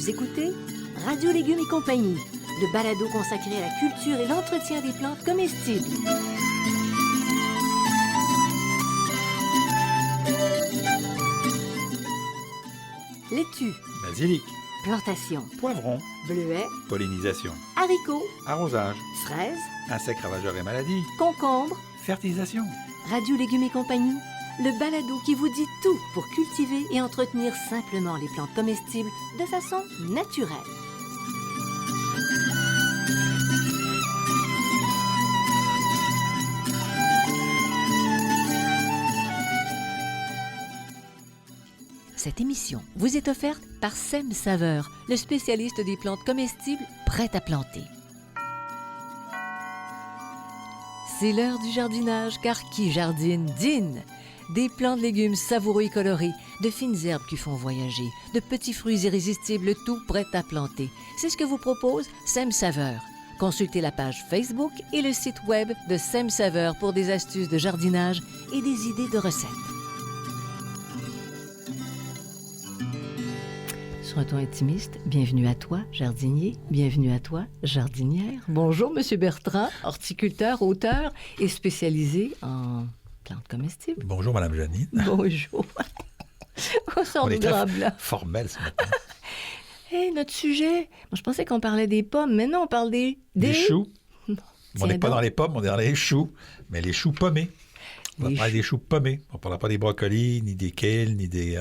Vous écoutez Radio Légumes et compagnie, le balado consacré à la culture et l'entretien des plantes comestibles. Laitue, basilic, plantation, poivron, bleuets, pollinisation, haricots, arrosage, fraises, insectes ravageurs et maladies, concombres. fertilisation. Radio Légumes et compagnie, le balado qui vous dit tout pour cultiver et entretenir simplement les plantes comestibles de façon naturelle. Cette émission vous est offerte par Sem Saveur, le spécialiste des plantes comestibles prêtes à planter. C'est l'heure du jardinage, car qui jardine, dîne! Des plants de légumes savoureux et colorés, de fines herbes qui font voyager, de petits fruits irrésistibles, tout prêt à planter. C'est ce que vous propose Sem Saveur. Consultez la page Facebook et le site web de Sem Saveur pour des astuces de jardinage et des idées de recettes. Sur un ton intimiste, bienvenue à toi, jardinier, bienvenue à toi, jardinière. Bonjour, Monsieur Bertrand, horticulteur, auteur et spécialisé en plantes comestibles. Bonjour, Madame Janine. Bonjour. On sort de drap blanc. Formel ce matin. Hey, notre sujet, moi, je pensais qu'on parlait des pommes, mais non, on parle des choux. Non. On n'est pas donc dans les pommes, on est dans les choux, mais les choux pommés. On va parler des choux pommés. On ne parlera pas des brocolis, ni des kales, ni des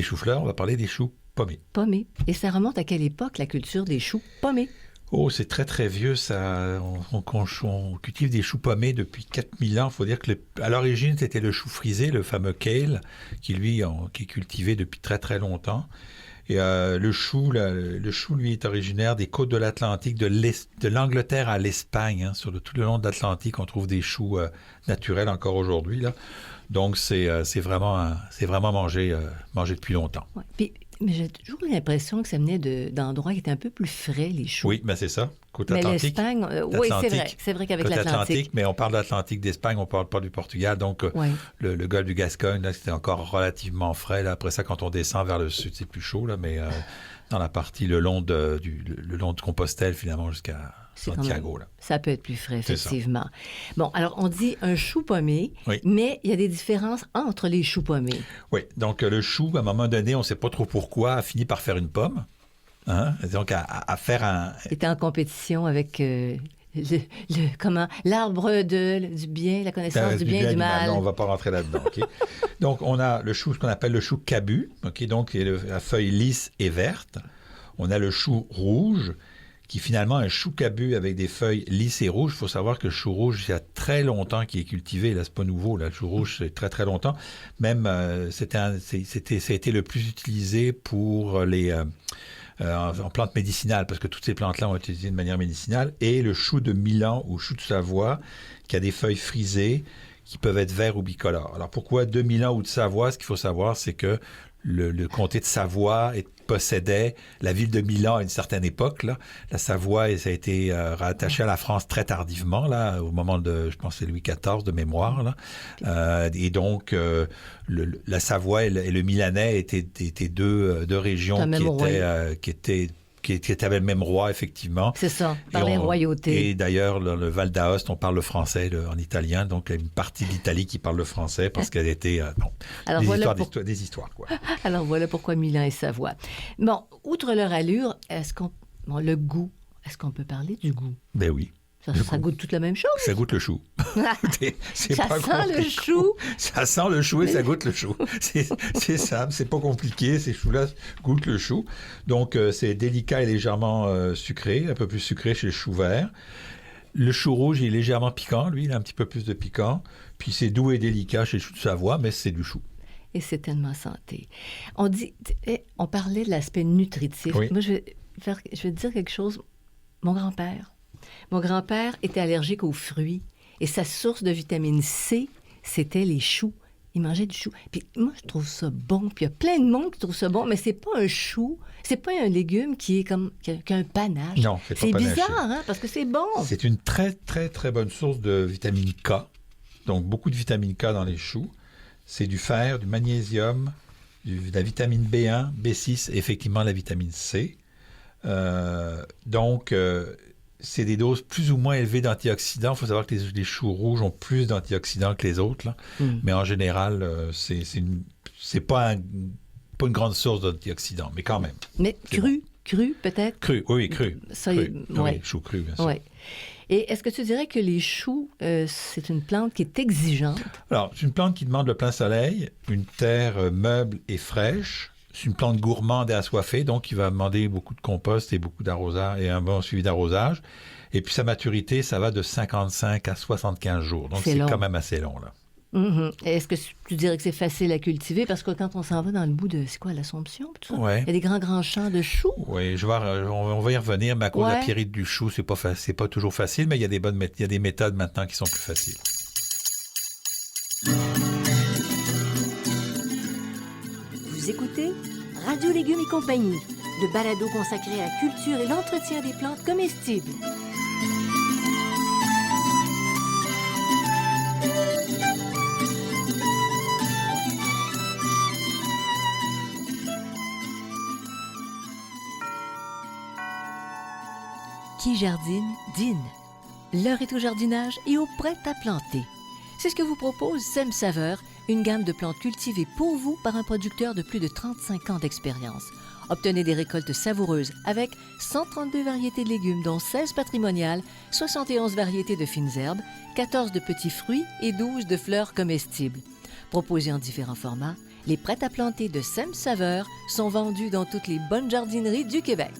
choux-fleurs. On va parler des choux pommés. Pommés. Et ça remonte à quelle époque, la culture des choux pommés? Oh, c'est très, très vieux, ça. On cultive des choux pommés depuis 4000 ans. Il faut dire que à l'origine, c'était le chou frisé, le fameux kale, qui est cultivé depuis très, très longtemps. Et le chou, lui, est originaire des côtes de l'Atlantique, de l'Angleterre à l'Espagne. Sur tout le long de l'Atlantique, on trouve des choux naturels encore aujourd'hui, là. Donc, c'est vraiment mangé depuis longtemps. Ouais. Puis, mais j'ai toujours l'impression que ça venait d'endroits qui étaient un peu plus frais, les choux. Oui, mais c'est ça. Côte mais Atlantique. l'Espagne, oui, c'est vrai qu'avec Côte l'Atlantique. Mais on parle de l'Atlantique d'Espagne, on ne parle pas du Portugal. Donc, le golfe du Gascogne, là, c'était encore relativement frais. Là. Après ça, quand on descend vers le sud, c'est plus chaud. Là, mais dans la partie le long de Compostelle, finalement, jusqu'à Santiago. Là. Ça peut être plus frais, effectivement. Bon, alors, on dit un chou pommé, oui. Mais il y a des différences entre les choux pommés. Oui, donc le chou, à un moment donné, on ne sait pas trop pourquoi, a fini par faire une pomme. Hein? Donc, à faire un... Il était en compétition avec l'arbre du bien, la connaissance du bien et du mal. Non, on ne va pas rentrer là-dedans. Okay? Donc, on a le chou, ce qu'on appelle le chou cabu, okay? Donc, la feuille lisse et verte. On a le chou rouge, qui finalement est un chou cabu avec des feuilles lisses et rouges. Il faut savoir que le chou rouge, il y a très longtemps qu'il est cultivé. Là, c'est pas nouveau. Là, le chou rouge, c'est très, très longtemps. Même, ça a été le plus utilisé pour en plantes médicinales, parce que toutes ces plantes-là ont été utilisées de manière médicinale. Et le chou de Milan ou chou de Savoie, qui a des feuilles frisées, qui peuvent être verts ou bicolores. Alors, pourquoi de Milan ou de Savoie? Ce qu'il faut savoir, c'est que le comté de Savoie possédait la ville de Milan à une certaine époque. Là. La Savoie, ça a été rattaché à la France très tardivement, là, au moment de, je pense, c'est Louis XIV de mémoire. Là. Et donc, la Savoie et le Milanais étaient deux régions qui avaient le même roi, effectivement. C'est ça, par les royautés. Et d'ailleurs, le Val d'Aoste, on parle le français en italien, donc il y a une partie de l'Italie qui parle le français parce qu'elle était... des histoires, quoi. Alors voilà pourquoi Milan et Savoie. Bon, outre leur allure, le goût, est-ce qu'on peut parler du goût? Ben oui. Ça goûte toute la même chose? Ça goûte le chou. Ça sent le chou. Ça sent le chou et ça goûte le chou. C'est ça, c'est pas compliqué. Ces choux-là goûtent le chou. Donc, c'est délicat et légèrement sucré, un peu plus sucré chez le chou vert. Le chou rouge, il est légèrement piquant. Lui, il a un petit peu plus de piquant. Puis, c'est doux et délicat chez le chou de Savoie, mais c'est du chou. Et c'est tellement santé. On parlait de l'aspect nutritif. Oui. Moi, je vais te dire quelque chose. Mon grand-père était allergique aux fruits et sa source de vitamine C, c'était les choux. Il mangeait du chou. Puis moi, je trouve ça bon. Puis il y a plein de monde qui trouve ça bon, mais c'est pas un chou, c'est pas un légume qui est comme qu'un panache. Non, c'est pas panaché. C'est bizarre, hein, parce que c'est bon. C'est une très, très, très bonne source de vitamine K. Donc, beaucoup de vitamine K dans les choux. C'est du fer, du magnésium, de la vitamine B1, B6 et effectivement la vitamine C. Donc, c'est des doses plus ou moins élevées d'antioxydants. Il faut savoir que les choux rouges ont plus d'antioxydants que les autres, là. Mais en général, c'est pas une grande source d'antioxydants, mais quand même. Mais cru peut-être? Cru, oui, cru. Ça, cru. ouais. Oui, choux crus, bien sûr. Ouais. Et est-ce que tu dirais que les choux, c'est une plante qui est exigeante? Alors, c'est une plante qui demande le plein soleil, une terre meuble et fraîche. C'est une plante gourmande et assoiffée, donc qui va demander beaucoup de compost et beaucoup d'arrosage et un bon suivi d'arrosage. Et puis sa maturité, ça va de 55 à 75 jours. Donc c'est quand même assez long, là. Est-ce que tu dirais que c'est facile à cultiver? Parce que quand on s'en va dans le bout de, c'est quoi, l'Assomption? Tout ça? Ouais. Il y a des grands champs de choux. Oui, on va y revenir, mais à cause de la pyrite du chou, c'est pas toujours facile, mais il y a des méthodes maintenant qui sont plus faciles. Vous écoutez Radio Légumes et compagnie, le balado consacré à la culture et l'entretien des plantes comestibles. Qui jardine, dîne. L'heure est au jardinage et au prêt à planter. C'est ce que vous propose Sème Saveur, une gamme de plantes cultivées pour vous par un producteur de plus de 35 ans d'expérience. Obtenez des récoltes savoureuses avec 132 variétés de légumes, dont 16 patrimoniales, 71 variétés de fines herbes, 14 de petits fruits et 12 de fleurs comestibles. Proposés en différents formats, les prêts à planter de Sème Saveur sont vendus dans toutes les bonnes jardineries du Québec.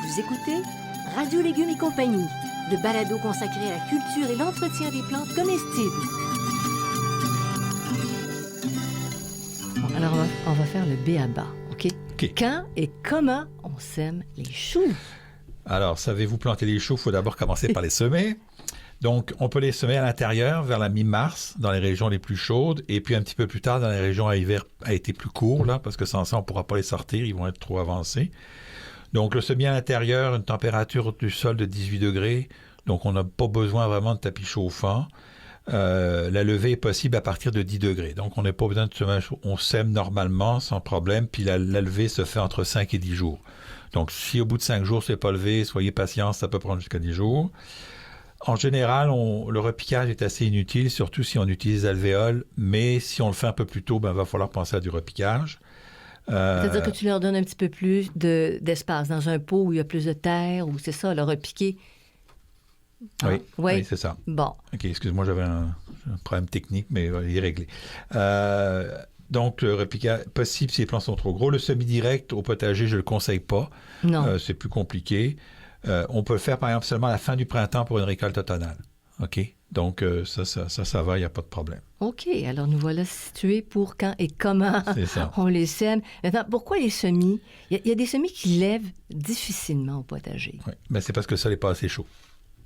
Vous écoutez Radio Légumes et compagnie, le balado consacré à la culture et l'entretien des plantes comestibles. Bon, alors, on va faire le b.a.-ba, OK? Quand et comment on sème les choux? Alors, savez-vous planter les choux? Il faut d'abord commencer par les semer. Donc, on peut les semer à l'intérieur vers la mi-mars, dans les régions les plus chaudes, et puis un petit peu plus tard dans les régions à hiver a été plus court, là, parce que sans ça, on ne pourra pas les sortir, ils vont être trop avancés. Donc, le semis à l'intérieur, une température du sol de 18 degrés, donc on n'a pas besoin vraiment de tapis chauffant. La levée est possible à partir de 10 degrés. Donc, on n'a pas besoin de semer, on sème normalement, sans problème, puis la levée se fait entre 5 et 10 jours. Donc, si au bout de 5 jours, c'est pas levé, soyez patient, ça peut prendre jusqu'à 10 jours. En général, le repiquage est assez inutile, surtout si on utilise l'alvéole, mais si on le fait un peu plus tôt, il va falloir penser à du repiquage. C'est-à-dire que tu leur donnes un petit peu plus d'espace dans un pot où il y a plus de terre, ou c'est ça, le repiquer. Oui, oui, c'est ça. Bon. OK, excuse-moi, j'avais un problème technique, mais il est réglé. Donc, le repiquage, possible si les plants sont trop gros. Le semi-direct au potager, je ne le conseille pas. Non. C'est plus compliqué. On peut le faire, par exemple, seulement à la fin du printemps pour une récolte automnale. OK? Donc, ça va, il n'y a pas de problème. OK. Alors, nous voilà situés pour quand et comment on les sème. Maintenant, pourquoi les semis? Il y a des semis qui lèvent difficilement au potager. Oui, mais c'est parce que ça n'est pas assez chaud.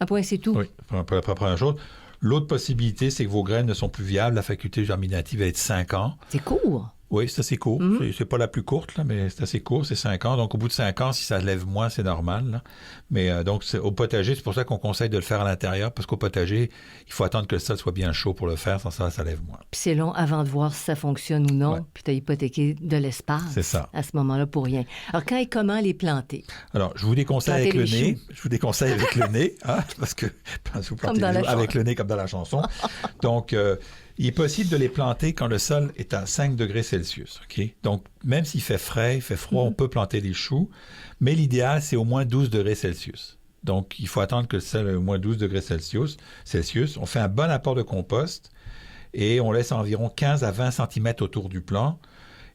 Un point, c'est tout. Oui, pour la première chose. L'autre possibilité, c'est que vos graines ne sont plus viables. La faculté germinative, elle est de 5 ans. C'est court. Oui, c'est assez court. C'est pas la plus courte, là, mais c'est assez court, c'est 5 ans. Donc, au bout de 5 ans, si ça lève moins, c'est normal, là. Mais donc, au potager, c'est pour ça qu'on conseille de le faire à l'intérieur, parce qu'au potager, il faut attendre que le sol soit bien chaud pour le faire, sans ça lève moins. Puis c'est long avant de voir si ça fonctionne ou non, puis tu as hypothéqué de l'espace. C'est ça. À ce moment-là, pour rien. Alors, quand et comment les planter? Alors, je vous déconseille avec le nez. Je vous déconseille avec le nez, hein, parce que vous plantez avec le nez comme dans la chanson. Donc, il est possible de les planter quand le sol est à 5 degrés Celsius. Okay? Donc, même s'il fait frais, il fait froid, on peut planter les choux, mais l'idéal, c'est au moins 12 degrés Celsius. Donc, il faut attendre que le sol ait au moins 12 degrés Celsius. On fait un bon apport de compost et on laisse environ 15 à 20 cm autour du plant.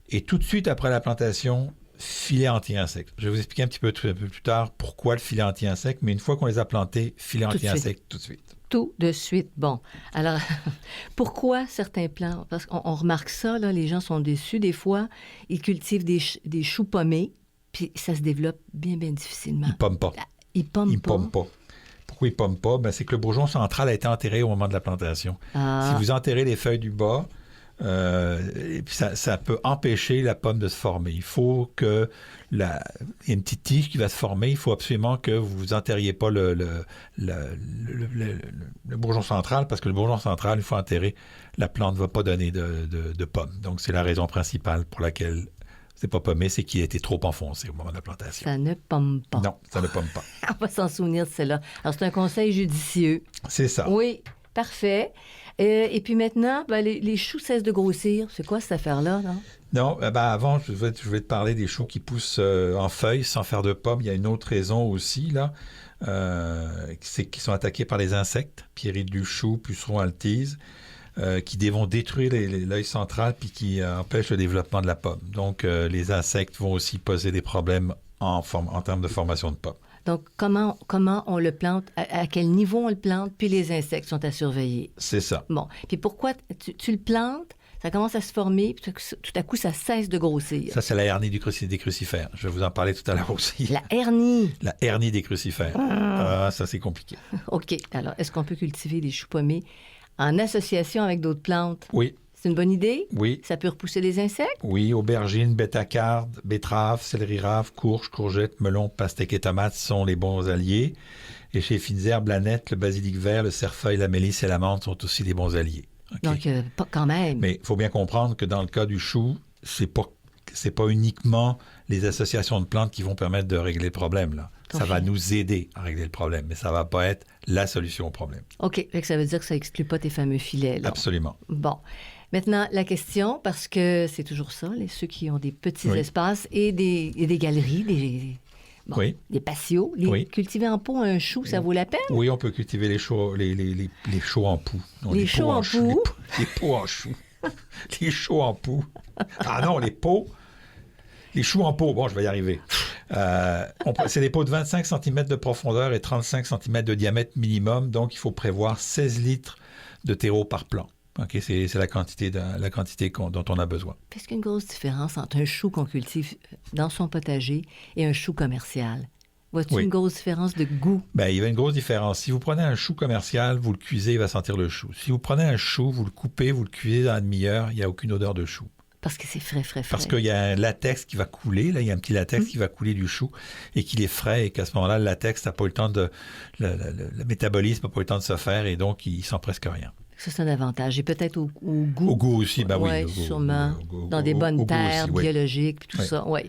Et tout de suite après la plantation, filet anti-insectes. Je vais vous expliquer un peu plus tard pourquoi le filet anti-insectes, mais une fois qu'on les a plantés, filet anti-insectes tout de suite. Tout de suite. Bon, alors, pourquoi certains plants? Parce qu'on remarque ça, là, les gens sont déçus. Des fois, ils cultivent des choux pommés, puis ça se développe bien difficilement. Ils pomment pas. Ils pomment pas. Pourquoi ils pomment pas? C'est que le bourgeon central a été enterré au moment de la plantation. Si vous enterrez les feuilles du bas, Et puis ça peut empêcher la pomme de se former. Il faut que il y a une petite tige qui va se former. Il faut absolument que vous enterriez pas le bourgeon central, parce que le bourgeon central, il faut enterrer, la plante ne va pas donner de pommes. Donc, c'est la raison principale pour laquelle c'est pas pommé, c'est qu'il a été trop enfoncé au moment de la plantation. Ça ne pomme pas. Non, ça ne pomme pas. On va s'en souvenir de cela. Alors, c'est un conseil judicieux. C'est ça. Oui, parfait. Et puis maintenant, les choux cessent de grossir. C'est quoi cette affaire-là, non? Non, avant, je vais te parler des choux qui poussent en feuilles sans faire de pommes. Il y a une autre raison aussi, là. C'est qu'ils sont attaqués par les insectes, pierrides du chou, pucerons altise, qui vont détruire l'œil central puis qui empêchent le développement de la pomme. Donc, les insectes vont aussi poser des problèmes en termes de formation de pommes. Donc, comment on le plante, à quel niveau on le plante, puis les insectes sont à surveiller. C'est ça. Bon. Puis pourquoi tu le plantes, ça commence à se former, puis tout à coup, ça cesse de grossir. Ça, c'est la hernie des crucifères. Je vais vous en parler tout à l'heure aussi. La hernie. La hernie des crucifères. Ah, ça, c'est compliqué. OK. Alors, est-ce qu'on peut cultiver des choux pommés en association avec d'autres plantes? Oui. C'est une bonne idée? Oui. Ça peut repousser des insectes? Oui, aubergines, bettercarde, betterave, céleri rave, courge, courgette, melon, pastèque et tomates sont les bons alliés. Et chez Fines Herbes, l'aneth, le basilic vert, le cerfeuil, la mélisse et la menthe sont aussi des bons alliés. Okay. Donc, pas quand même. Mais il faut bien comprendre que dans le cas du chou, c'est pas uniquement les associations de plantes qui vont permettre de régler le problème, là. Ça va nous aider à régler le problème, mais ça ne va pas être la solution au problème. OK. Ça veut dire que ça n'exclut pas tes fameux filets, là. Absolument. Bon. Maintenant, la question, parce que c'est toujours ça, ceux qui ont des petits espaces et des galeries, des patios, cultiver en pot un chou, ça vaut la peine? Oui, on peut cultiver les choux en poux. Non, les choux en poux? Les pots en choux. Les choux en poux. Ah non, les pots. Les choux en pot, bon, je vais y arriver. C'est des pots de 25 cm de profondeur et 35 cm de diamètre minimum, donc il faut prévoir 16 litres de terreau par plant. OK, c'est la quantité dont on a besoin. Est-ce qu'il y a une grosse différence entre un chou qu'on cultive dans son potager et un chou commercial? Vois-tu une grosse différence de goût? Bien, il y a une grosse différence. Si vous prenez un chou commercial, vous le cuisez, il va sentir le chou. Si vous prenez un chou, vous le coupez, vous le cuisez dans la demi-heure, il n'y a aucune odeur de chou. Parce que c'est frais. Parce qu'il y a un latex qui va couler, là, il y a un petit latex qui va couler du chou et qu'il est frais et qu'à ce moment-là, le latex n'a pas eu le temps le métabolisme n'a pas eu le temps de se faire et donc il sent presque rien. Ça, c'est un avantage. Et peut-être au goût. Au goût aussi, ben oui. Sûrement. Dans des bonnes terres biologiques, puis tout ça, oui.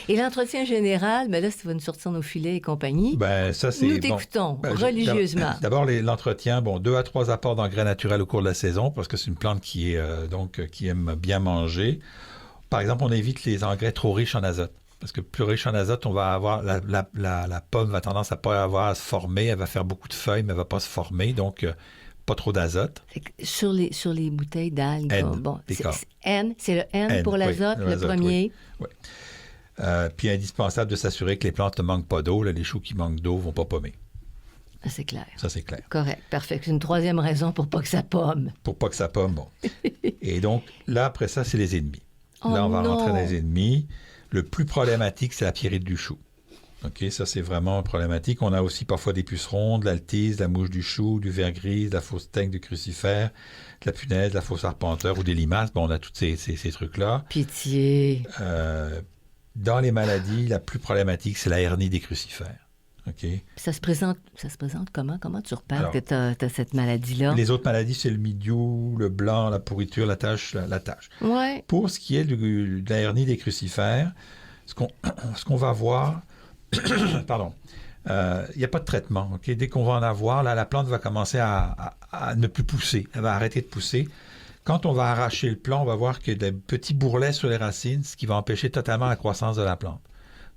Et l'entretien général, mais là, ça va nous sortir nos filets et compagnie. Ben, ça, c'est... Nous t'écoutons religieusement. D'abord, l'entretien, 2 à 3 apports d'engrais naturels au cours de la saison, parce que c'est une plante qui aime bien manger. Par exemple, on évite les engrais trop riches en azote. Parce que plus riche en azote, on va avoir la pomme va tendance à pas avoir à se former. Elle va faire beaucoup de feuilles, mais elle va pas se former. Donc, pas trop d'azote. Sur les bouteilles d'algues, c'est le N pour l'azote, le premier. Oui. Puis indispensable de s'assurer que les plantes ne manquent pas d'eau. Là, les choux qui manquent d'eau ne vont pas pommer. Ça, c'est clair. Ça, c'est clair. Correct, parfait. C'est une troisième raison pour pas que ça pomme. Pour pas que ça pomme, bon. Et donc, là, après ça, c'est les ennemis. Là, on va rentrer dans les ennemis. Le plus problématique, c'est la pierrite du chou. OK, ça, c'est vraiment problématique. On a aussi parfois des pucerons, de l'altise, de la mouche du chou, du ver gris, de la fausse teigne du crucifère, de la punaise, de la fausse arpenteur ou des limaces. Bon, on a tous ces trucs-là. Pitié. Dans les maladies, la plus problématique, c'est la hernie des crucifères. OK? Ça se présente comment? Comment tu repères que tu as cette maladie-là? Les autres maladies, c'est le mildiou, le blanc, la pourriture, la tache. Ouais. Pour ce qui est de la hernie des crucifères, ce qu'on va voir... Pardon. Il n'y a pas de traitement. Okay? Dès qu'on va en avoir, là, la plante va commencer à ne plus pousser. Elle va arrêter de pousser. Quand on va arracher le plant, on va voir qu'il y a des petits bourrelets sur les racines, ce qui va empêcher totalement la croissance de la plante.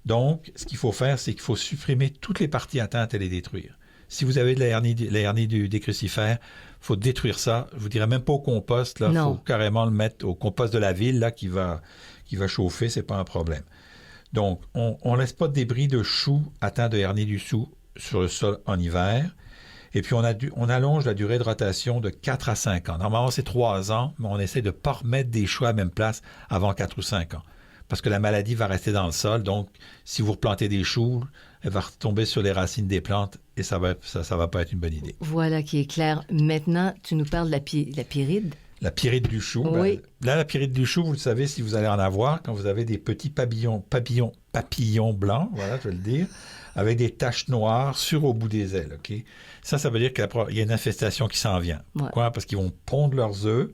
Donc, ce qu'il faut faire, c'est qu'il faut supprimer toutes les parties atteintes et les détruire. Si vous avez de la hernie des crucifères, il faut détruire ça. Je vous dirais même pas au compost. Il faut carrément le mettre au compost de la ville là, qui va chauffer. Ce n'est pas un problème. Donc, on ne laisse pas de débris de choux atteints de hernie du chou sur le sol en hiver. Et puis, on allonge la durée de rotation de 4 à 5 ans. Normalement, c'est 3 ans, mais on essaie de ne pas remettre des choux à la même place avant 4 ou 5 ans. Parce que la maladie va rester dans le sol. Donc, si vous replantez des choux, elle va retomber sur les racines des plantes et ça va pas être une bonne idée. Voilà qui est clair. Maintenant, tu nous parles de la pyride. La pyrite du chou. Oui. Là, la pyrite du chou, vous le savez si vous allez en avoir, quand vous avez des petits papillons blancs, voilà, je vais le dire, avec des taches noires sur au bout des ailes, OK? Ça veut dire qu'il y a une infestation qui s'en vient. Ouais. Pourquoi? Parce qu'ils vont pondre leurs œufs.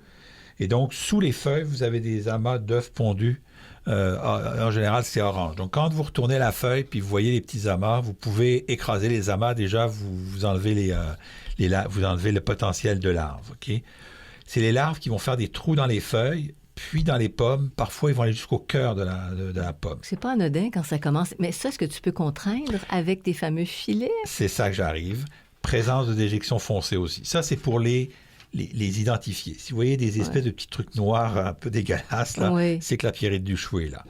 Et donc, sous les feuilles, vous avez des amas d'œufs pondus. En général, c'est orange. Donc, quand vous retournez la feuille puis vous voyez les petits amas, vous pouvez écraser les amas. Déjà, vous enlevez vous enlevez le potentiel de larves, OK? C'est les larves qui vont faire des trous dans les feuilles, puis dans les pommes. Parfois, ils vont aller jusqu'au cœur de la pomme. C'est pas anodin quand ça commence. Mais ça, est-ce que tu peux contraindre avec tes fameux filets? C'est ça que j'arrive. Présence de déjection foncée aussi. Ça, c'est pour les identifier. Si vous voyez des espèces de petits trucs noirs un peu dégueulasses, là, c'est que la pyrite du chou est là.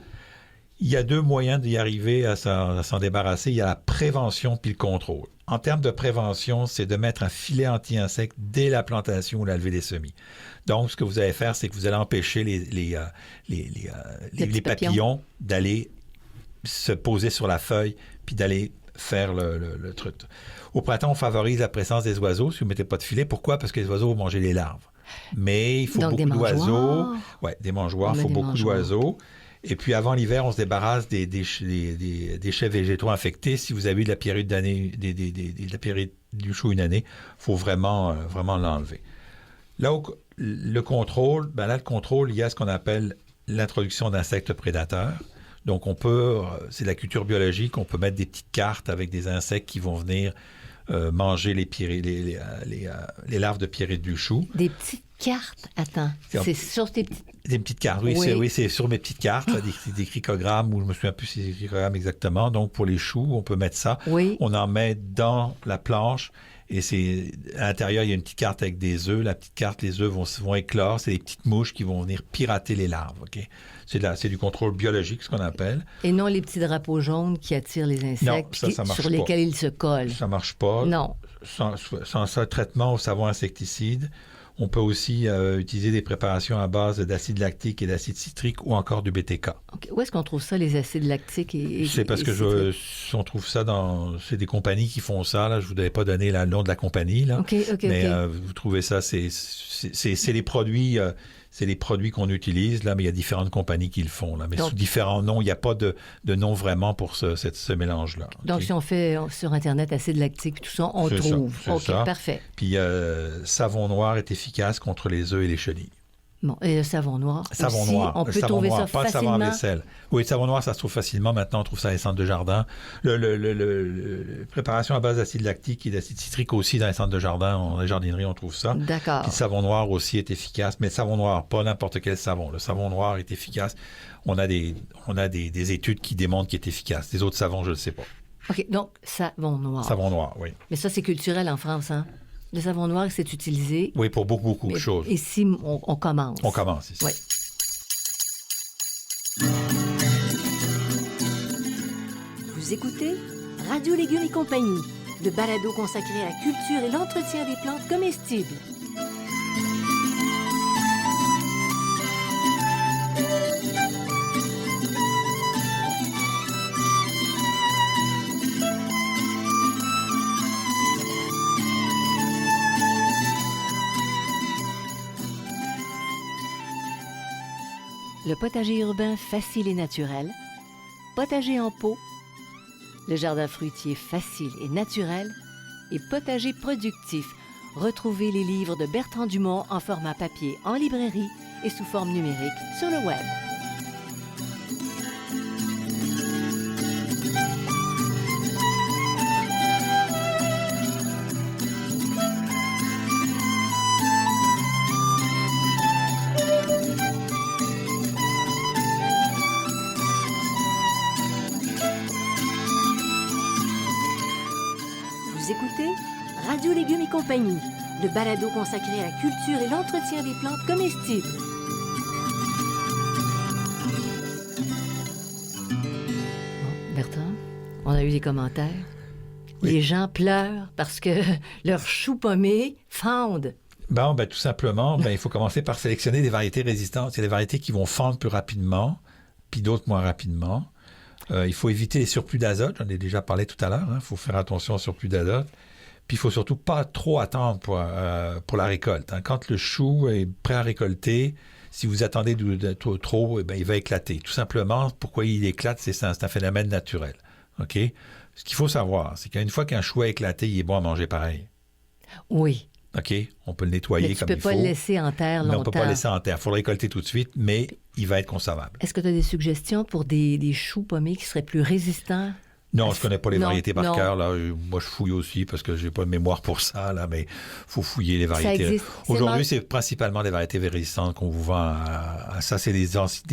Il y a 2 moyens d'y arriver à s'en débarrasser. Il y a la prévention puis le contrôle. En termes de prévention, c'est de mettre un filet anti-insectes dès la plantation ou la levée des semis. Donc, ce que vous allez faire, c'est que vous allez empêcher les papillons d'aller se poser sur la feuille puis d'aller faire le truc. Au printemps, on favorise la présence des oiseaux si vous ne mettez pas de filet. Pourquoi? Parce que les oiseaux vont manger les larves. Mais il faut beaucoup d'oiseaux. Oui, des mangeoires. Il faut beaucoup d'oiseaux. Et puis, avant l'hiver, on se débarrasse des déchets végétaux infectés. Si vous avez eu de la pyrite de la pyrite du chou une année, il faut vraiment l'enlever. Là, le contrôle, il y a ce qu'on appelle l'introduction d'insectes prédateurs. Donc, c'est de la culture biologique, on peut mettre des petites cartes avec des insectes qui vont venir manger les larves de pyrite du chou. Des petites cartes? Attends, c'est sur tes petites... Des petites cartes, oui, c'est sur mes petites cartes, là, des cricogrammes, ou je me souviens plus si c'est des cricogrammes exactement. Donc, pour les choux, on peut mettre ça. Oui. On en met dans la planche. Et à l'intérieur, il y a une petite carte avec des œufs. La petite carte, les œufs vont éclore. C'est des petites mouches qui vont venir pirater les larves. OK? C'est du contrôle biologique, ce qu'on appelle. Et non les petits drapeaux jaunes qui attirent les insectes, non, ça marche sur lesquels ils se collent. Ça marche pas. Non. Sans ça, traitement au savon insecticide. On peut aussi utiliser des préparations à base d'acide lactique et d'acide citrique ou encore du BTK. Okay. Où est-ce qu'on trouve ça, les acides lactiques et c'est parce que on trouve ça c'est des compagnies qui font ça. Là. Je ne vous avais pas donné le nom de la compagnie. Là. Mais vous trouvez ça, c'est les produits... c'est les produits qu'on utilise, là, mais il y a différentes compagnies qui le font. Là, mais sous différents noms, il n'y a pas de nom vraiment pour ce mélange-là. Donc, okay? Si on fait sur Internet acide lactique et tout ça, on trouve. OK, parfait. Puis, savon noir est efficace contre les œufs et les chenilles. Bon, et le savon noir savon aussi, noir. On peut trouver ça facilement. Pas le savon à vaisselle. Oui, le savon noir, ça se trouve facilement. Maintenant, on trouve ça dans les centres de jardin. Préparation à base d'acide lactique et d'acide citrique aussi dans les centres de jardin. Dans les jardineries, on trouve ça. D'accord. Puis le savon noir aussi est efficace. Mais le savon noir, pas n'importe quel savon. Le savon noir est efficace. On a des études qui démontrent qu'il est efficace. Les autres savons, je ne le sais pas. OK, donc savon noir. Savon noir, oui. Mais ça, c'est culturel en France, hein? Le savon noir, c'est utilisé. Oui, pour beaucoup de choses. Ici, on commence. On commence ici. Oui. Vous écoutez Radio Légumes et compagnie, le balado consacré à la culture et l'entretien des plantes comestibles. Le potager urbain facile et naturel, potager en pot, le jardin fruitier facile et naturel et potager productif. Retrouvez les livres de Bertrand Dumont en format papier en librairie et sous forme numérique sur le web. Vous écoutez Radio Légumes et compagnie, le balado consacré à la culture et l'entretien des plantes comestibles. Bon, Bertrand, on a eu des commentaires. Oui. Les gens pleurent parce que leurs choux pommés fendent. Bon, tout simplement, il faut commencer par sélectionner des variétés résistantes. Il y a des variétés qui vont fendre plus rapidement, puis d'autres moins rapidement. Il faut éviter les surplus d'azote. J'en ai déjà parlé tout à l'heure. Il faut faire attention au surplus d'azote. Puis il faut surtout pas trop attendre pour la récolte, hein. Quand le chou est prêt à récolter, si vous attendez trop, eh bien, il va éclater. Tout simplement, pourquoi il éclate, c'est un phénomène naturel. OK? Ce qu'il faut savoir, c'est qu'une fois qu'un chou a éclaté, il est bon à manger pareil. Oui. OK? On peut le nettoyer Mais comme il faut. tu peux pas le laisser en terre longtemps. Non, on ne peut pas le laisser en terre. Il faut le récolter tout de suite, mais il va être conservable. Est-ce que tu as des suggestions pour des choux pommés qui seraient plus résistants? Non, je ne connais pas les variétés par non. cœur. Là. Moi, je fouille aussi parce que je n'ai pas de mémoire pour ça, là, mais il faut fouiller les variétés. Ça existe. Aujourd'hui, c'est principalement des variétés résistantes qu'on vous vend à ça. C'est des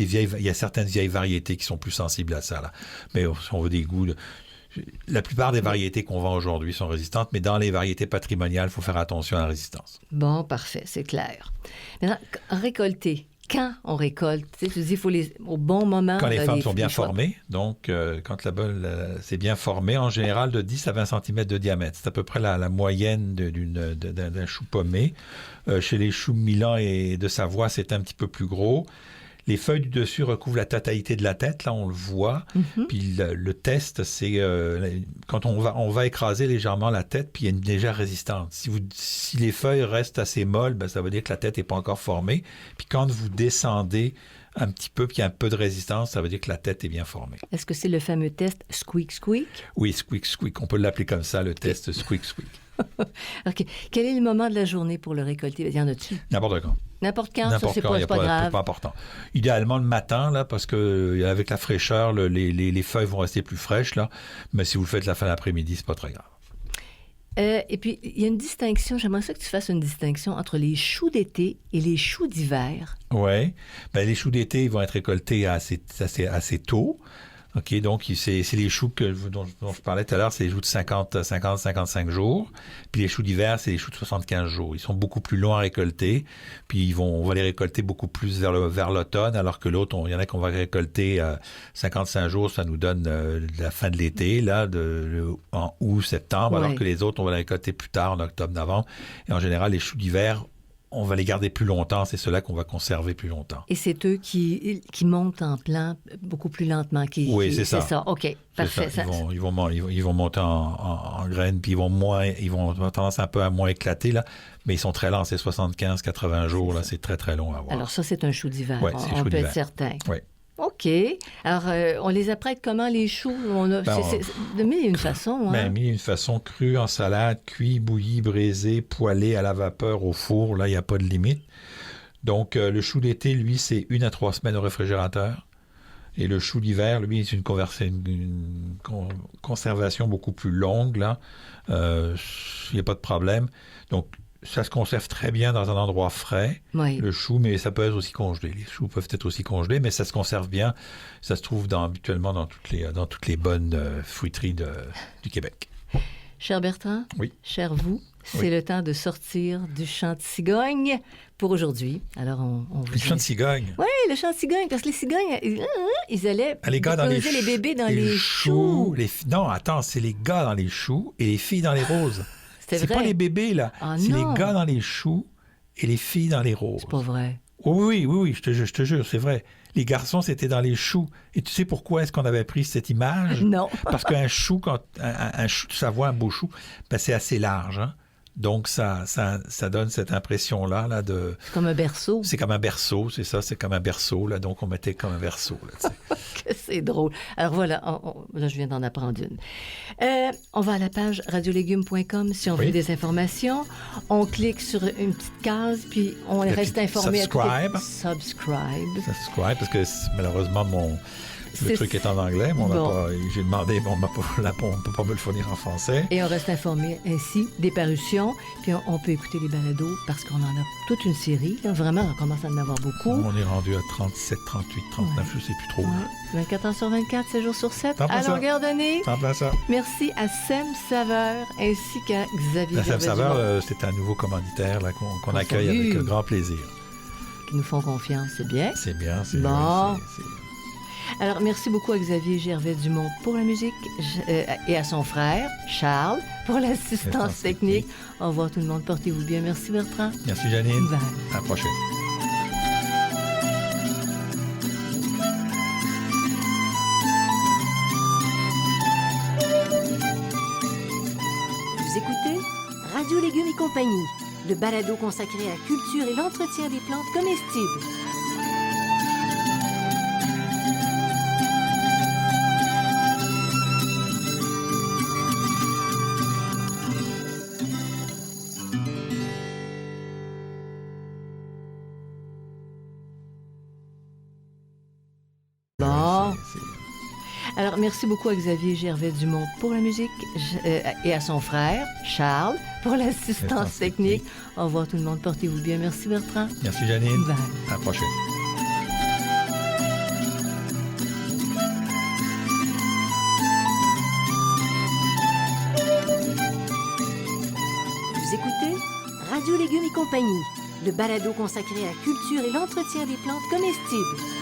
vieilles. Il y a certaines vieilles variétés qui sont plus sensibles à ça. Là. Mais si on veut des goûts. La plupart des variétés qu'on vend aujourd'hui sont résistantes, mais dans les variétés patrimoniales, il faut faire attention à la résistance. Bon, parfait, c'est clair. Maintenant, récolter. Quand on récolte? Tu dis, il faut au bon moment. Quand les femmes sont bien formées, donc quand la balle c'est bien formé, en général de 10 à 20 cm de diamètre. C'est à peu près la moyenne d'un chou pommé. Chez les choux de Milan et de Savoie, c'est un petit peu plus gros. Les feuilles du dessus recouvrent la totalité de la tête, là on le voit. Mm-hmm. Puis le test, c'est quand on va écraser légèrement la tête, puis il y a une légère résistance. Si les feuilles restent assez molles, ben, ça veut dire que la tête n'est pas encore formée. Puis quand vous descendez un petit peu, puis il y a un peu de résistance, ça veut dire que la tête est bien formée. Est-ce que c'est le fameux test squeak squeak? Oui, squeak squeak. On peut l'appeler comme ça, le test squeak squeak. OK. Quel est le moment de la journée pour le récolter? Il y en a-tu? N'importe quand. N'importe quand, N'importe ça, quand, c'est pas grave. c'est pas important. Idéalement le matin, là, parce que avec la fraîcheur, les feuilles vont rester plus fraîches, là. Mais si vous le faites la fin d'après-midi, c'est pas très grave. Et puis, il y a une distinction, j'aimerais ça que tu fasses une distinction entre les choux d'été et les choux d'hiver. Oui. Ben, les choux d'été, ils vont être récoltés assez tôt. OK, donc c'est les choux dont je parlais tout à l'heure, c'est les choux de 50-55 jours. Puis les choux d'hiver, c'est les choux de 75 jours. Ils sont beaucoup plus longs à récolter. Puis on va les récolter beaucoup plus vers l'automne, alors que l'autre, il y en a qu'on va récolter 55 jours, ça nous donne la fin de l'été, là, en août, septembre, alors que les autres, on va les récolter plus tard, en octobre, novembre. Et en général, les choux d'hiver, on va les garder plus longtemps. C'est ceux-là qu'on va conserver plus longtemps. Et c'est eux qui montent en plant beaucoup plus lentement. Oui, c'est ça. C'est ça. OK, parfait. Ça. Ils vont monter en graines, puis ils vont avoir tendance un peu à moins éclater, là. Mais ils sont très lents. C'est 75-80 jours, là. C'est très, très long à avoir. Alors ça, c'est un chou d'hiver. Oui, on peut être certain. Oui. OK. Alors, on les apprête comment, les choux? De mille et une façons. Hein? Ben, mille et une façons, cru, en salade, cuit, bouilli, braisé, poêlé, à la vapeur, au four. Là, il n'y a pas de limite. Donc, le chou d'été, lui, c'est 1 à 3 semaines au réfrigérateur. Et le chou d'hiver, lui, c'est une conservation beaucoup plus longue. Là, il n'y a pas de problème. Donc, ça se conserve très bien dans un endroit frais, le chou, mais ça peut être aussi congelé. Les choux peuvent être aussi congelés, mais ça se conserve bien. Ça se trouve habituellement dans toutes les bonnes fruiteries du Québec. Cher Bertrand, oui. Cher vous, c'est le temps de sortir du chant de cigogne pour aujourd'hui. Alors, on vous le chant de cigogne? Oui, le chant de cigogne, parce que les cigognes, ils allaient poser les bébés dans les choux. Non, attends, c'est les gars dans les choux et les filles dans les roses. C'est pas les bébés, là. C'est les gars dans les choux et les filles dans les roses. C'est pas vrai. Oui, je te jure, c'est vrai. Les garçons, c'était dans les choux. Et tu sais pourquoi est-ce qu'on avait pris cette image? Non. Parce qu'un chou, un chou, ça voit un beau chou, ben c'est assez large, hein? Donc, ça donne cette impression-là de... C'est comme un berceau. C'est comme un berceau, c'est ça, c'est comme un berceau. Là, donc, on mettait comme un berceau. Là, c'est drôle. Alors voilà, là, je viens d'en apprendre une. On va à la page radiolégumes.com si on veut des informations. On clique sur une petite case, puis on reste informé. Subscribe. Subscribe, parce que malheureusement, le truc est en anglais, mais j'ai demandé, mais on ne peut pas me le fournir en français. Et on reste informé ainsi des parutions, puis on peut écouter les balados parce qu'on en a toute une série. Là, vraiment, on commence à en avoir beaucoup. On est rendu à 37, 38, 39, je ne sais plus trop. 24 heures sur 24, 7 jours sur 7. À longueur d'année. Ça. Merci à Sem Saveur ainsi qu'à Xavier. Sem Saveur, c'est un nouveau commanditaire là, qu'on accueille avec grand plaisir. Qui nous font confiance, c'est bien. C'est bien, c'est bon. Alors, merci beaucoup à Xavier Gervais-Dumont pour la musique et à son frère, Charles, pour l'assistance technique. Au revoir tout le monde. Portez-vous bien. Merci Bertrand. Merci Janine. Bye. À la prochaine. Vous écoutez compagnie, le balado consacré à la culture et l'entretien des plantes comestibles. Bon. C'est- Alors, merci beaucoup à Xavier Gervais Dumont pour la musique et à son frère, Charles, pour l'assistance L'assistance technique. technique. Au revoir tout le monde. Portez-vous bien. Merci Bertrand. Merci Janine. Bye. À la prochaine. Vous écoutez Radio Légumes et compagnie, le balado consacré à la culture et l'entretien des plantes comestibles.